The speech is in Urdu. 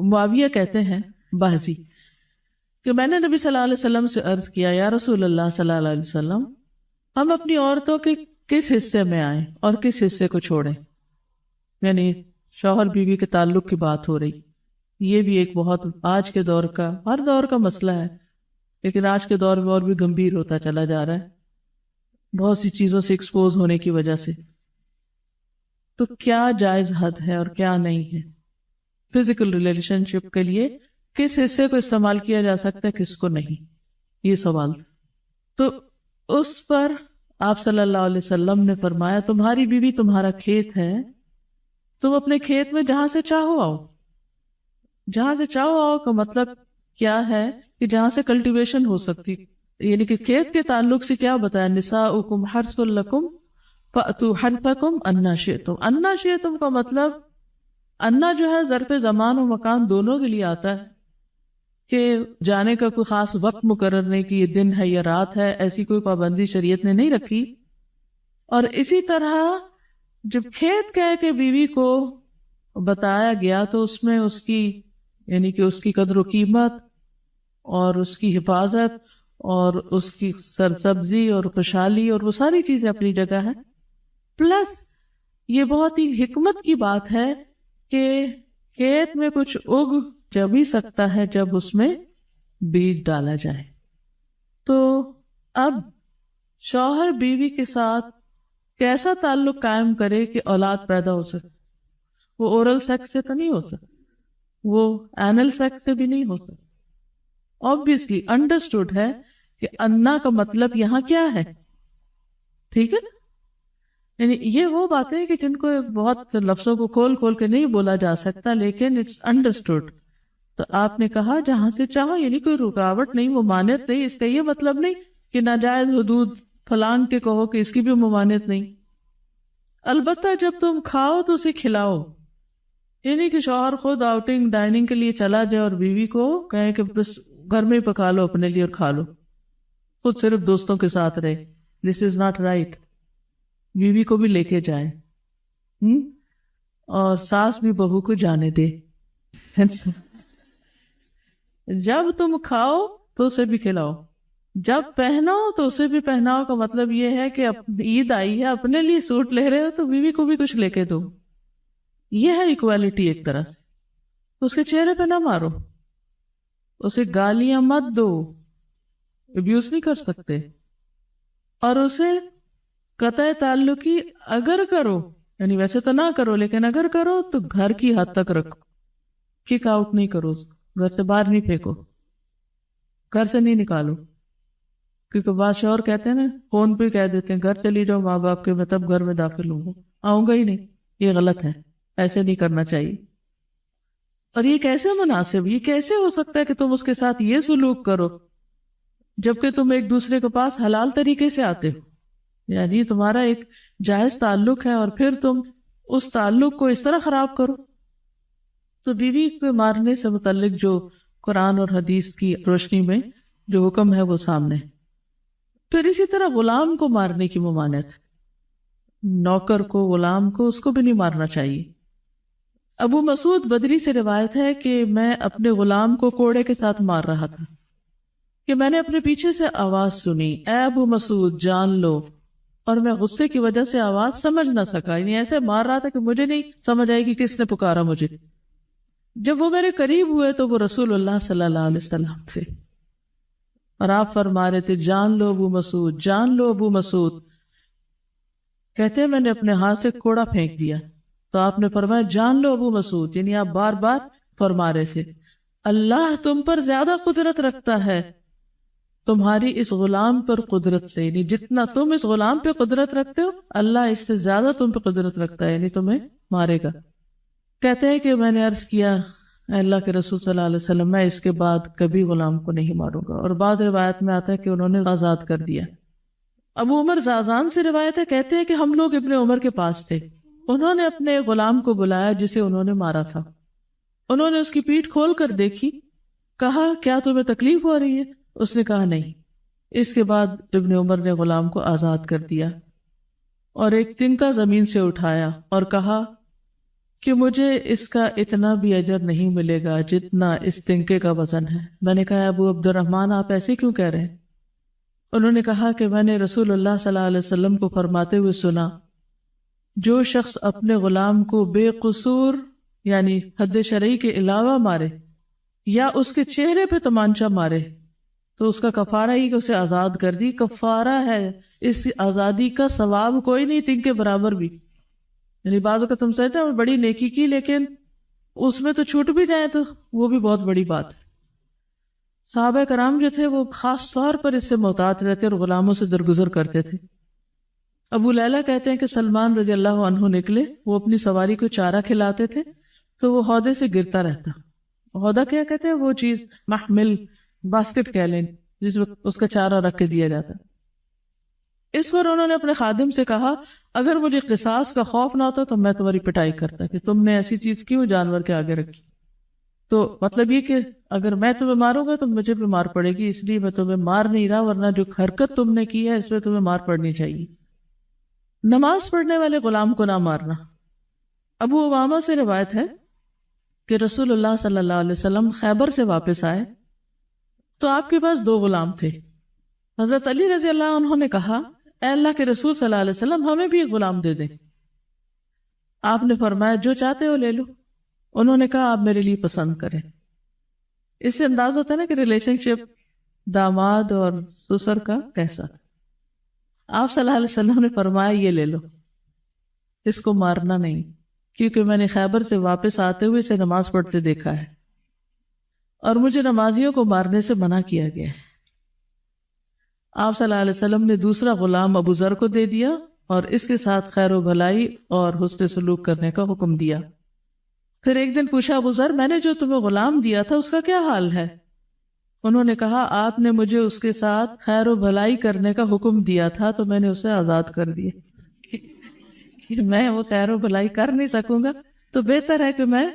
معاویہ کہتے ہیں بازی کہ میں نے نبی صلی اللہ علیہ وسلم سے عرض کیا یا رسول اللہ صلی اللہ علیہ وسلم ہم اپنی عورتوں کے کس حصے میں آئیں اور کس حصے کو چھوڑیں. یعنی شوہر بیوی کے تعلق کی بات ہو رہی. یہ بھی ایک بہت آج کے دور کا، ہر دور کا مسئلہ ہے، لیکن آج کے دور میں اور بھی گمبھیر ہوتا چلا جا رہا ہے بہت سی چیزوں سے ایکسپوز ہونے کی وجہ سے. تو کیا جائز حد ہے اور کیا نہیں ہے؟ فزیکل ریلیشن شپ کے لیے کس حصے کو استعمال کیا جا سکتا ہے، کس کو نہیں، یہ سوال. تو اس پر آپ صلی اللہ علیہ وسلم نے فرمایا تمہاری بیوی تمہارا کھیت ہے، تم اپنے کھیت میں جہاں سے چاہو آؤ. جہاں سے چاہو آؤ کا مطلب کیا ہے کہ جہاں سے کلٹیویشن ہو سکتی، یعنی کہ کھیت کے تعلق سے کیا بتایا، نساؤکم حرث لکم فأتوا حرثکم انا شئتم. انا شئتم کا مطلب انا جو ہے ظرف زمان و مکان دونوں کے لیے آتا ہے کہ جانے کا کوئی خاص وقت مقرر نہیں کہ یہ دن ہے یا رات ہے، ایسی کوئی پابندی شریعت نے نہیں رکھی. اور اسی طرح جب کھیت کہہ کے بیوی کو بتایا گیا تو اس میں اس کی یعنی کہ اس کی قدر و قیمت اور اس کی حفاظت اور اس کی سرسبزی اور خوشحالی اور وہ ساری چیزیں اپنی جگہ ہے. پلس یہ بہت ہی حکمت کی بات ہے کہ کھیت میں کچھ اگ جب ہی سکتا ہے جب اس میں بیج ڈالا جائے. تو اب شوہر بیوی کے ساتھ کیسا تعلق قائم کرے کہ اولاد پیدا ہو سکے؟ وہ اورل سیکس سے تو نہیں ہو سکتا، وہ اینل سیکس سے بھی نہیں ہو سکتا. obviously understood ہے کہ انا کا مطلب یہاں کیا ہے، ٹھیک ہے نا؟ یعنی یہ وہ باتیں کہ جن کو بہت لفظوں کو کھول کھول کے نہیں بولا جا سکتا، لیکن اٹس انڈرسٹوڈ. تو آپ نے کہا جہاں سے چاہو، یعنی کوئی رکاوٹ نہیں، ممانعت نہیں. اس کا یہ مطلب نہیں کہ ناجائز حدود فلان کے کہو کہ اس کی بھی ممانعت نہیں. البتہ جب تم کھاؤ تو اسے کھلاؤ. یعنی کہ شوہر خود آؤٹنگ ڈائننگ کے لیے چلا جائے اور بیوی کو کہے کہ بس گھر میں ہی پکا لو اپنے لیے اور کھا لو، خود صرف دوستوں کے ساتھ رہے. دس از ناٹ رائٹ. بیوی کو بھی لے کے جائے اور ساس بھی بہو کو جانے دے. جب تم کھاؤ تو اسے بھی کھلاؤ، جب پہناؤ تو اسے بھی پہناؤ. کا مطلب یہ ہے کہ عید آئی ہے، اپنے لیے سوٹ لے رہے ہو تو بیوی کو بھی کچھ لے کے دو. یہ ہے ایکوالٹی ایک طرح سے. اس کے چہرے پہ نہ مارو، اسے گالیاں مت دو، ابیوز نہیں کر سکتے. اور اسے قطع تعلقی اگر کرو، یعنی ویسے تو نہ کرو لیکن اگر کرو تو گھر کی حد تک رکھو. کک آؤٹ نہیں کرو، گھر سے باہر نہیں پھینکو، گھر سے نہیں نکالو. کیونکہ بعض شوہر کہتے ہیں نا، فون پہ کہہ دیتے ہیں گھر چلی جاؤ ماں باپ کے، میں تب گھر میں داخل ہوں گا، آؤں گا ہی نہیں. یہ غلط ہے، ایسے نہیں کرنا چاہیے. اور یہ کیسے مناسب، یہ کیسے ہو سکتا ہے کہ تم اس کے ساتھ یہ سلوک کرو جبکہ تم ایک دوسرے کے پاس حلال طریقے سے آتے ہو؟ یعنی تمہارا ایک جائز تعلق ہے اور پھر تم اس تعلق کو اس طرح خراب کرو. تو بیوی کو مارنے سے متعلق جو قرآن اور حدیث کی روشنی میں جو حکم ہے وہ سامنے. پھر اسی طرح غلام کو مارنے کی ممانعت، نوکر کو، غلام کو، اس کو بھی نہیں مارنا چاہیے. ابو مسعود بدری سے روایت ہے کہ میں اپنے غلام کو کوڑے کے ساتھ مار رہا تھا کہ میں نے اپنے پیچھے سے آواز سنی، اے ابو مسعود جان لو. اور میں غصے کی وجہ سے آواز سمجھ نہ سکا، یعنی ایسے مار رہا تھا کہ مجھے نہیں سمجھ آئی کہ کس نے پکارا مجھے. جب وہ میرے قریب ہوئے تو وہ رسول اللہ صلی اللہ علیہ وسلم تھے اور آپ فرما رہے تھے جان لو ابو مسعود، جان لو ابو مسعود. کہتے ہیں میں نے اپنے ہاتھ سے کوڑا پھینک دیا تو آپ نے فرمایا جان لو ابو مسعود. یعنی آپ بار بار فرما رہے تھے اللہ تم پر زیادہ قدرت رکھتا ہے تمہاری اس غلام پر قدرت سے، یعنی جتنا تم اس غلام پہ قدرت رکھتے ہو اللہ اس سے زیادہ تم پہ قدرت رکھتا ہے، یعنی تمہیں مارے گا. کہتے ہیں کہ میں نے عرض کیا اے اللہ کے رسول صلی اللہ علیہ وسلم میں اس کے بعد کبھی غلام کو نہیں ماروں گا. اور بعض روایت میں آتا ہے کہ انہوں نے آزاد کر دیا. ابو عمر زازان سے روایت ہے، کہتے ہیں کہ ہم لوگ ابن عمر کے پاس تھے، انہوں نے اپنے غلام کو بلایا جسے انہوں نے مارا تھا. انہوں نے اس کی پیٹھ کھول کر دیکھی، کہا کیا تمہیں تکلیف ہو رہی ہے؟ اس نے کہا نہیں. اس کے بعد ابن عمر نے غلام کو آزاد کر دیا اور ایک تنکا زمین سے اٹھایا اور کہا کہ مجھے اس کا اتنا بھی اجر نہیں ملے گا جتنا اس تنکے کا وزن ہے۔ میں نے کہا ابو عبد الرحمن آپ ایسے کیوں کہہ رہے ہیں؟ انہوں نے کہا کہ میں نے رسول اللہ صلی اللہ علیہ وسلم کو فرماتے ہوئے سنا، جو شخص اپنے غلام کو بے قصور یعنی حد شرعی کے علاوہ مارے یا اس کے چہرے پہ تمانچہ مارے تو اس کا کفارہ ہی کہ اسے آزاد کر دی، کفارہ ہے، اس آزادی کا ثواب کوئی نہیں تنگ کے برابر بھی۔ یعنی بعض اوقات تم سمجھتے ہیں بڑی نیکی کی لیکن اس میں تو چھوٹ بھی جائے تو وہ بھی بہت بڑی بات ہے۔ صحابہ کرام جو تھے وہ خاص طور پر اس سے محتاط رہتے اور غلاموں سے درگزر کرتے تھے۔ ابو لیلہ کہتے ہیں کہ سلمان رضی اللہ عنہ نکلے، وہ اپنی سواری کو چارہ کھلاتے تھے تو وہ ہودے سے گرتا رہتا۔ ہودہ کیا کہتے ہیں؟ وہ چیز محمل باسکٹ کہہ لیں جس میں اس کا چارہ رکھ کے دیا جاتا۔ اس پر انہوں نے اپنے خادم سے کہا اگر مجھے قصاص کا خوف نہ ہوتا تو میں تمہاری پٹائی کرتا کہ تم نے ایسی چیز کیوں جانور کے آگے رکھی۔ تو مطلب یہ کہ اگر میں تمہیں ماروں گا تو مجھے بھی مار پڑے گی، اس لیے میں تمہیں مار نہیں رہا، ورنہ جو حرکت تم نے کی ہے اس میں تمہیں مار پڑنی چاہیے۔ نماز پڑھنے والے غلام کو نہ مارنا۔ ابو امامہ سے روایت ہے کہ رسول اللہ صلی اللہ علیہ وسلم خیبر سے واپس آئے تو آپ کے پاس 2 غلام تھے۔ حضرت علی رضی اللہ عنہ نے کہا اے اللہ کے رسول صلی اللہ علیہ وسلم ہمیں بھی ایک غلام دے دیں۔ آپ نے فرمایا جو چاہتے ہو لے لو۔ انہوں نے کہا آپ میرے لیے پسند کریں۔ اس سے انداز ہوتا ہے نا کہ ریلیشن شپ داماد اور سسر کا کیسا۔ آپ صلی اللہ علیہ وسلم نے فرمایا یہ لے لو، اس کو مارنا نہیں، کیونکہ میں نے خیبر سے واپس آتے ہوئے اسے نماز پڑھتے دیکھا ہے اور مجھے نمازیوں کو مارنے سے منع کیا گیا ہے۔ آپ صلی اللہ علیہ وسلم نے دوسرا غلام ابو ذر کو دے دیا اور اس کے ساتھ خیر و بھلائی اور حسن سلوک کرنے کا حکم دیا۔ پھر ایک دن پوچھا ابو ذر میں نے جو تمہیں غلام دیا تھا اس کا کیا حال ہے؟ انہوں نے کہا آپ نے مجھے اس کے ساتھ خیر و بھلائی کرنے کا حکم دیا تھا تو میں نے اسے آزاد کر دیا۔ کہ میں وہ خیر و بھلائی کر نہیں سکوں گا تو بہتر ہے کہ میں